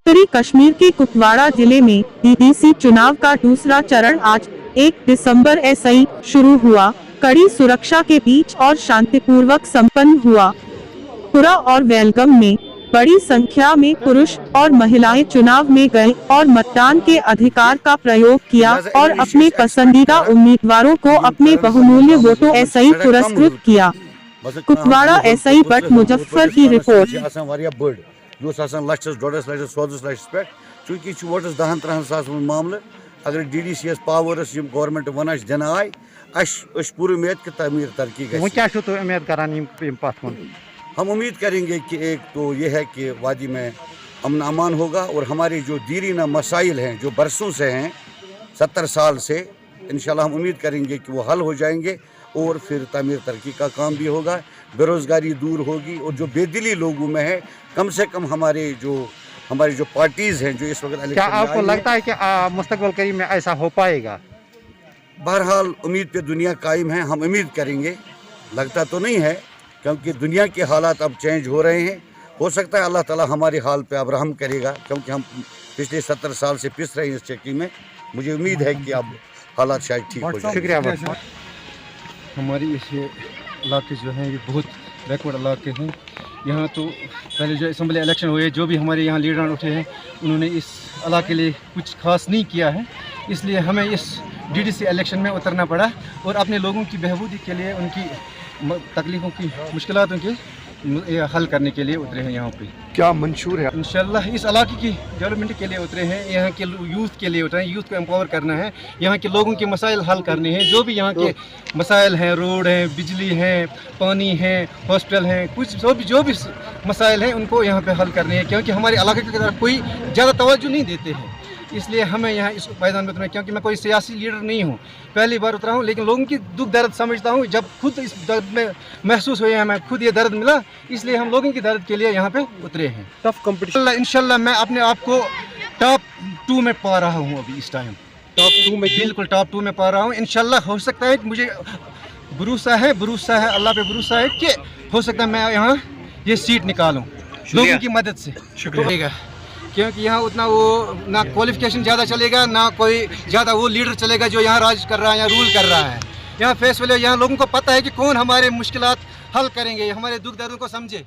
उत्तरी कश्मीर के कुपवाड़ा जिले में डीडीसी चुनाव का दूसरा चरण आज 1 दिसंबर ऐसे शुरू हुआ। कड़ी सुरक्षा के बीच और शांतिपूर्वक संपन्न हुआ। पुरा और वेलगम में बड़ी संख्या में पुरुष और महिलाएं चुनाव में गए और मतदान के अधिकार का प्रयोग किया और अपने पसंदीदा उम्मीदवारों को अपने बहुमूल्य वोटों ऐसे ही पुरस्कृत किया। कुपवाड़ा ऐसे ही बट मुजफ्फर की रिपोर्ट। चूंकि वोटस 10-13 सास मामले अगर डीडीसी पावर गवर्नमेंट वन दिन आय पूरी उम्मीद कि तमीर तरक्की हम उम्मीद करेंगे कि एक तो ये है कि वादी में अमन अमान होगा और हमारे जो दीरीना मसाइल हैं जो बरसों से हैं 70 साल से इंशाल्लाह हम उम्मीद करेंगे कि वो हल हो जाएंगे और फिर तमीर तरक्की का काम भी होगा, बेरोज़गारी दूर होगी और जो बेदिली लोगों में है कम से कम हमारी जो पार्टीज़ हैं जो इस वक्त क्या आपको लगता है कि मुस्तकबिल करीब में ऐसा हो पाएगा? बहरहाल उम्मीद पे दुनिया कायम है, हम उम्मीद करेंगे। लगता तो नहीं है क्योंकि दुनिया के हालात अब चेंज हो रहे हैं। हो सकता है अल्लाह ताला हमारे हाल पे अब रहम करेगा क्योंकि हम पिछले 70 साल से पिस रहे हैं इस चक्की में। मुझे उम्मीद है कि अब हालात शायद ठीक हो जाए। शुक्रिया। हमारी इस इलाके जो हैं ये बहुत बैकवर्ड इलाके हैं। यहाँ तो पहले जो असम्बली इलेक्शन हुए जो भी हमारे यहाँ लीडर उठे हैं उन्होंने इस इलाके के लिए कुछ खास नहीं किया है, इसलिए हमें इस डीडीसी इलेक्शन में उतरना पड़ा और अपने लोगों की बहबूदी के लिए उनकी तकलीफ़ों की मुश्किलातों के हल करने के लिए उतरे हैं। यहाँ पे क्या मंशूर है? इंशाल्लाह इस इलाके की डेवलपमेंट के लिए उतरे हैं, यहाँ के यूथ के लिए उतरे हैं, यूथ को एम्पावर करना है, यहाँ के लोगों के मसाइल हल करने हैं। जो भी यहाँ के मसाइल हैं, रोड हैं, बिजली हैं, पानी है, हॉस्पिटल हैं, कुछ जो भी मसाइल हैं उनको यहाँ पे हल करने हैं क्योंकि हमारे इलाके की तरफ कोई ज़्यादा तवज्जो नहीं देते हैं। इसलिए हमें यहाँ इस मैदान में उतरना है क्योंकि मैं कोई सियासी लीडर नहीं हूँ, पहली बार उतरा हूँ, लेकिन लोगों की दुख दर्द समझता हूँ। जब खुद इस दर्द में महसूस हुए हैं, मैं खुद ये दर्द मिला, इसलिए हम लोगों की दर्द के लिए यहाँ पे उतरे हैं। टफ कंपटीशन इंशाल्लाह मैं अपने आप को टॉप 2 में पा रहा हूँ अभी इस टाइम। टॉप 2 में? बिल्कुल टॉप 2 में पा रहा हूँ। इंशाल्लाह हो सकता है, मुझे भरोसा है अल्लाह पे भरोसा है कि हो सकता है मैं यहाँ ये सीट निकालूँ लोगों की मदद से। शुक्रिया। क्योंकि यहाँ उतना वो ना क्वालिफिकेशन ज़्यादा चलेगा, ना कोई ज़्यादा वो लीडर चलेगा जो यहाँ राज कर रहा है या रूल कर रहा है। यहाँ फैसले, यहाँ लोगों को पता है कि कौन हमारे मुश्किलात हल करेंगे, हमारे दुख दर्दों को समझे।